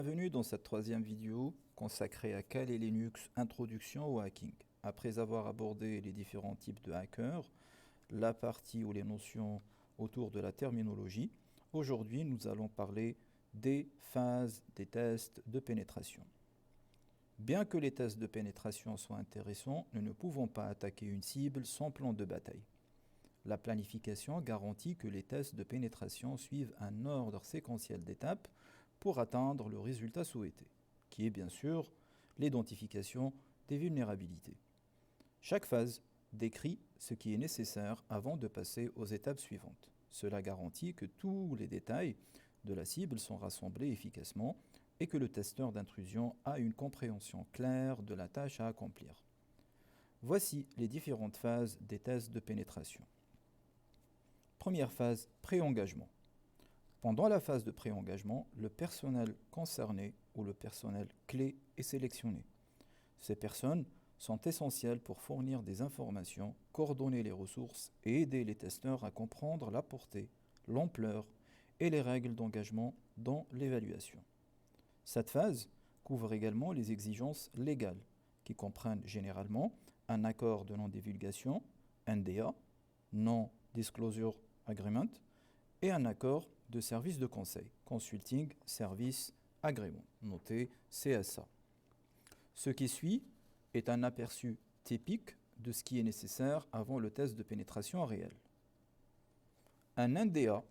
Bienvenue dans cette troisième vidéo consacrée à Kali Linux, introduction au hacking. Après avoir abordé les différents types de hackers, la partie ou les notions autour de la terminologie, aujourd'hui nous allons parler des phases des tests de pénétration. Bien que les tests de pénétration soient intéressants, nous ne pouvons pas attaquer une cible sans plan de bataille. La planification garantit que les tests de pénétration suivent un ordre séquentiel d'étapes pour atteindre le résultat souhaité, qui est bien sûr l'identification des vulnérabilités. Chaque phase décrit ce qui est nécessaire avant de passer aux étapes suivantes. Cela garantit que tous les détails de la cible sont rassemblés efficacement et que le testeur d'intrusion a une compréhension claire de la tâche à accomplir. Voici les différentes phases des tests de pénétration. Première phase, pré-engagement. Pendant la phase de pré-engagement, le personnel concerné ou le personnel clé est sélectionné. Ces personnes sont essentielles pour fournir des informations, coordonner les ressources et aider les testeurs à comprendre la portée, l'ampleur et les règles d'engagement dans l'évaluation. Cette phase couvre également les exigences légales, qui comprennent généralement un accord de non-divulgation, NDA, Non-Disclosure Agreement, et un accord de service de conseil, Consulting Service Agreement, noté CSA. Ce qui suit est un aperçu typique de ce qui est nécessaire avant le test de pénétration réel. Un NDA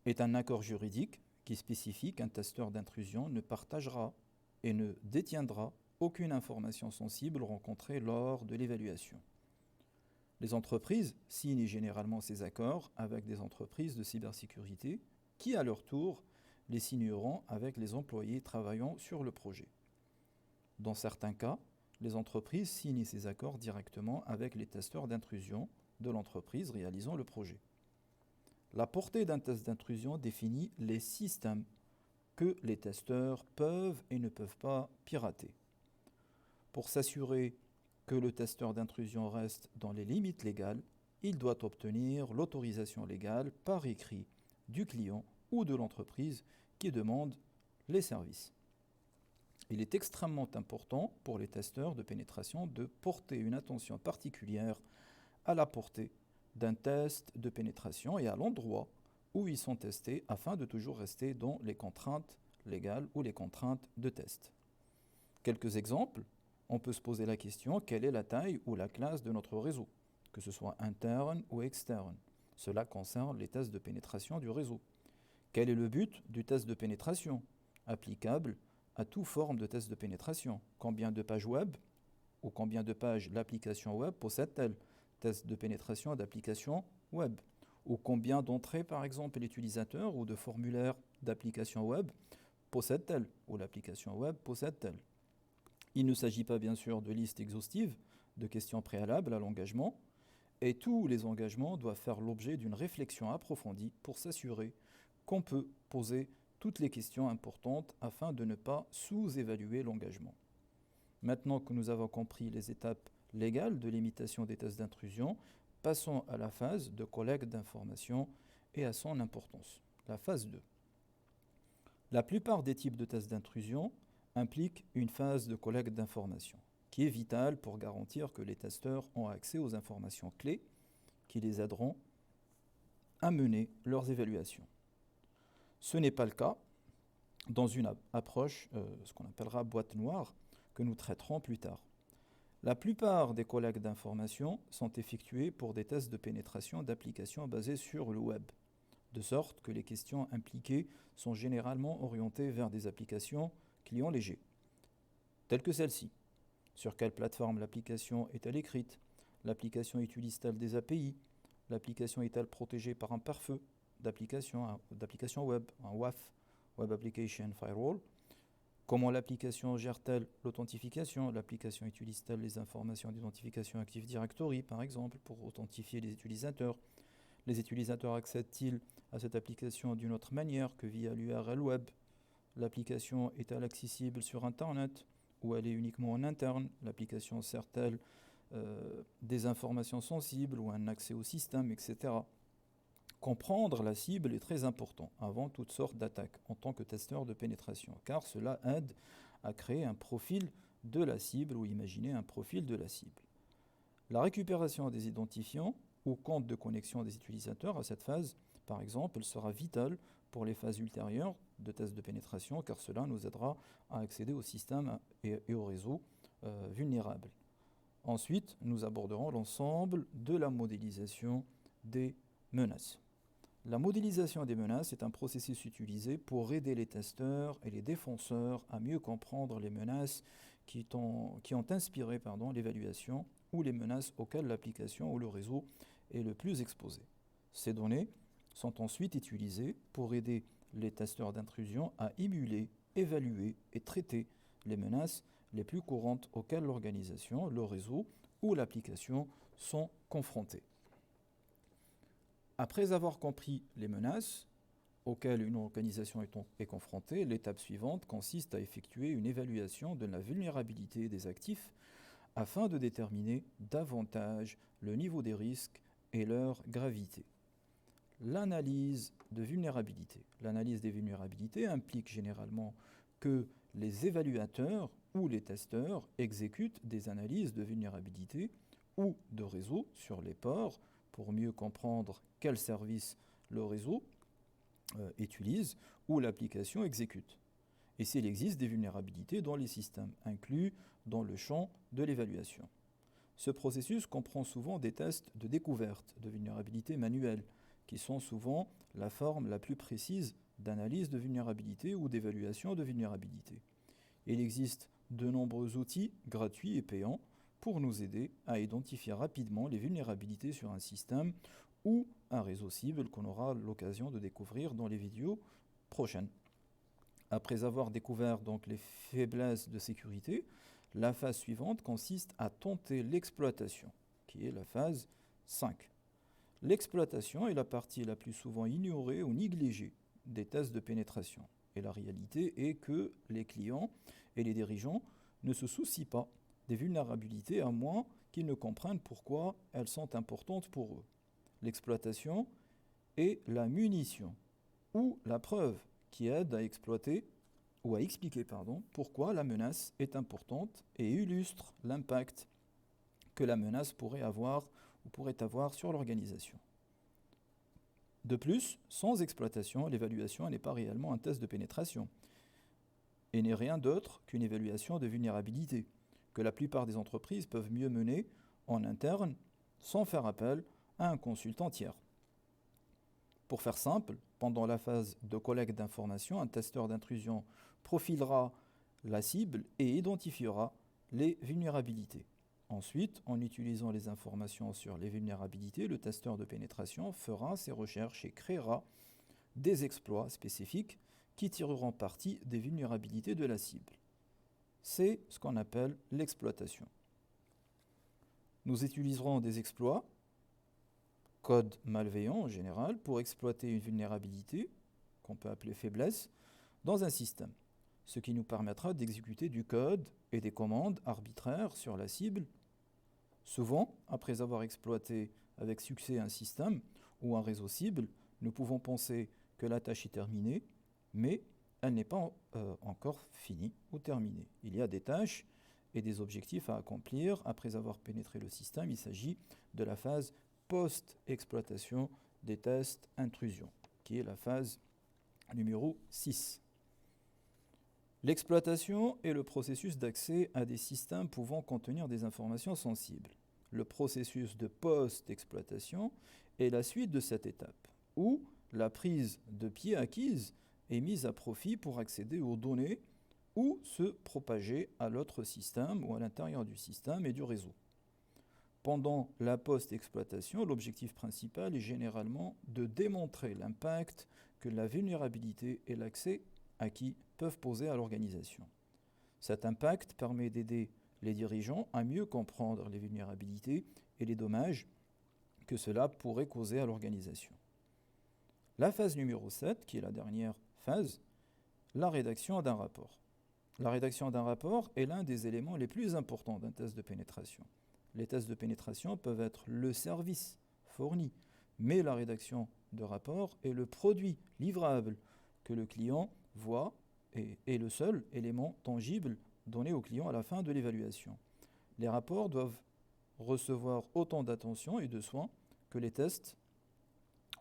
est un accord juridique qui spécifie qu'un testeur d'intrusion ne partagera et ne détiendra aucune information sensible rencontrée lors de l'évaluation. Les entreprises signent généralement ces accords avec des entreprises de cybersécurité qui, à leur tour, les signeront avec les employés travaillant sur le projet. Dans certains cas, les entreprises signent ces accords directement avec les testeurs d'intrusion de l'entreprise réalisant le projet. La portée d'un test d'intrusion définit les systèmes que les testeurs peuvent et ne peuvent pas pirater. Pour s'assurer que le testeur d'intrusion reste dans les limites légales, il doit obtenir l'autorisation légale par écrit du client ou de l'entreprise qui demande les services. Il est extrêmement important pour les testeurs de pénétration de porter une attention particulière à la portée d'un test de pénétration et à l'endroit où ils sont testés afin de toujours rester dans les contraintes légales ou les contraintes de test. Quelques exemples. On peut se poser la question, quelle est la taille ou la classe de notre réseau, que ce soit interne ou externe. Cela concerne les tests de pénétration du réseau. Quel est le but du test de pénétration, applicable à toute forme de test de pénétration? Combien de pages web ou combien de pages l'application web possède-t-elle? Test de pénétration d'application web. Ou combien d'entrées, par exemple, l'utilisateur ou de formulaires d'application web possède-t-elle? Ou l'application web possède-t-elle? Il ne s'agit pas bien sûr de listes exhaustives de questions préalables à l'engagement, et tous les engagements doivent faire l'objet d'une réflexion approfondie pour s'assurer qu'on peut poser toutes les questions importantes afin de ne pas sous-évaluer l'engagement. Maintenant que nous avons compris les étapes légales de l'imitation des tests d'intrusion, passons à la phase de collecte d'informations et à son importance. La phase 2. La plupart des types de tests d'intrusion implique une phase de collecte d'informations, qui est vitale pour garantir que les testeurs ont accès aux informations clés qui les aideront à mener leurs évaluations. Ce n'est pas le cas dans une approche, ce qu'on appellera boîte noire, que nous traiterons plus tard. La plupart des collectes d'informations sont effectuées pour des tests de pénétration d'applications basées sur le web, de sorte que les questions impliquées sont généralement orientées vers des applications client léger, telle que celle-ci. Sur quelle plateforme l'application est-elle écrite? L'application utilise-t-elle des API? L'application est-elle protégée par un pare-feu d'application web, un WAF, Web Application Firewall? Comment l'application gère-t-elle l'authentification? L'application utilise-t-elle les informations d'identification Active Directory, par exemple, pour authentifier les utilisateurs? Les utilisateurs accèdent-ils à cette application d'une autre manière que via l'URL web? L'application est-elle accessible sur Internet ou elle est uniquement en interne? L'application sert-elle des informations sensibles ou un accès au système, etc. Comprendre la cible est très important avant toutes sortes d'attaques en tant que testeur de pénétration, car cela aide à créer un profil de la cible ou imaginer un profil de la cible. La récupération des identifiants ou comptes de connexion des utilisateurs à cette phase, par exemple, sera vitale pour les phases ultérieures de tests de pénétration, car cela nous aidera à accéder au système et au réseau vulnérables. Ensuite, nous aborderons l'ensemble de la modélisation des menaces. La modélisation des menaces est un processus utilisé pour aider les testeurs et les défenseurs à mieux comprendre les menaces qui ont inspiré l'évaluation ou les menaces auxquelles l'application ou le réseau est le plus exposé. Ces données sont ensuite utilisées pour aider les testeurs d'intrusion à émuler, évaluer et traiter les menaces les plus courantes auxquelles l'organisation, le réseau ou l'application sont confrontés. Après avoir compris les menaces auxquelles une organisation est confrontée, l'étape suivante consiste à effectuer une évaluation de la vulnérabilité des actifs afin de déterminer davantage le niveau des risques et leur gravité. L'analyse de vulnérabilité. L'analyse des vulnérabilités implique généralement que les évaluateurs ou les testeurs exécutent des analyses de vulnérabilité ou de réseau sur les ports pour mieux comprendre quel service le réseau utilise ou l'application exécute. Et s'il existe des vulnérabilités dans les systèmes inclus dans le champ de l'évaluation. Ce processus comprend souvent des tests de découverte de vulnérabilité manuelle, qui sont souvent la forme la plus précise d'analyse de vulnérabilité ou d'évaluation de vulnérabilité. Il existe de nombreux outils gratuits et payants pour nous aider à identifier rapidement les vulnérabilités sur un système ou un réseau cible qu'on aura l'occasion de découvrir dans les vidéos prochaines. Après avoir découvert donc les faiblesses de sécurité, la phase suivante consiste à tenter l'exploitation, qui est la phase 5. L'exploitation est la partie la plus souvent ignorée ou négligée des tests de pénétration. Et la réalité est que les clients et les dirigeants ne se soucient pas des vulnérabilités à moins qu'ils ne comprennent pourquoi elles sont importantes pour eux. L'exploitation est la munition ou la preuve qui aide à exploiter ou à expliquer pourquoi la menace est importante et illustre l'impact que la menace pourrait avoir sur l'organisation. De plus, sans exploitation, l'évaluation n'est pas réellement un test de pénétration et n'est rien d'autre qu'une évaluation de vulnérabilité que la plupart des entreprises peuvent mieux mener en interne sans faire appel à un consultant tiers. Pour faire simple, pendant la phase de collecte d'informations, un testeur d'intrusion profilera la cible et identifiera les vulnérabilités. Ensuite, en utilisant les informations sur les vulnérabilités, le testeur de pénétration fera ses recherches et créera des exploits spécifiques qui tireront parti des vulnérabilités de la cible. C'est ce qu'on appelle l'exploitation. Nous utiliserons des exploits, code malveillant en général, pour exploiter une vulnérabilité, qu'on peut appeler faiblesse, dans un système, ce qui nous permettra d'exécuter du code et des commandes arbitraires sur la cible. Souvent, après avoir exploité avec succès un système ou un réseau cible, nous pouvons penser que la tâche est terminée, mais elle n'est pas encore finie ou terminée. Il y a des tâches et des objectifs à accomplir après avoir pénétré le système. Il s'agit de la phase post-exploitation des tests intrusion, qui est la phase numéro 6. L'exploitation est le processus d'accès à des systèmes pouvant contenir des informations sensibles. Le processus de post-exploitation est la suite de cette étape, où la prise de pied acquise est mise à profit pour accéder aux données ou se propager à l'autre système ou à l'intérieur du système et du réseau. Pendant la post-exploitation, l'objectif principal est généralement de démontrer l'impact que la vulnérabilité et l'accès acquis peuvent poser à l'organisation. Cet impact permet d'aider les dirigeants à mieux comprendre les vulnérabilités et les dommages que cela pourrait causer à l'organisation. La phase numéro 7, qui est la dernière phase, la rédaction d'un rapport. La rédaction d'un rapport est l'un des éléments les plus importants d'un test de pénétration. Les tests de pénétration peuvent être le service fourni, mais la rédaction de rapport est le produit livrable que le client voit et est le seul élément tangible donné au client à la fin de l'évaluation. Les rapports doivent recevoir autant d'attention et de soins que les tests.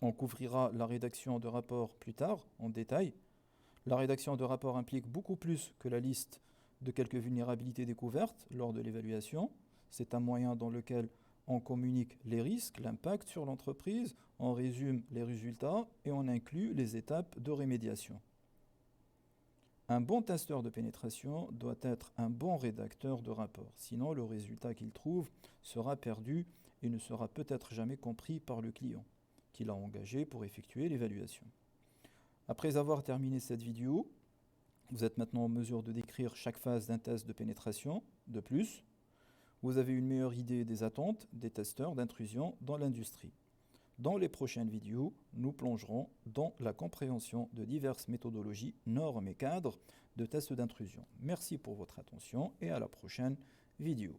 On couvrira la rédaction de rapports plus tard en détail. La rédaction de rapports implique beaucoup plus que la liste de quelques vulnérabilités découvertes lors de l'évaluation. C'est un moyen dans lequel on communique les risques, l'impact sur l'entreprise, on résume les résultats et on inclut les étapes de rémédiation. Un bon testeur de pénétration doit être un bon rédacteur de rapport, sinon le résultat qu'il trouve sera perdu et ne sera peut-être jamais compris par le client qui l'a engagé pour effectuer l'évaluation. Après avoir terminé cette vidéo, vous êtes maintenant en mesure de décrire chaque phase d'un test de pénétration. De plus, vous avez une meilleure idée des attentes des testeurs d'intrusion dans l'industrie. Dans les prochaines vidéos, nous plongerons dans la compréhension de diverses méthodologies, normes et cadres de tests d'intrusion. Merci pour votre attention et à la prochaine vidéo.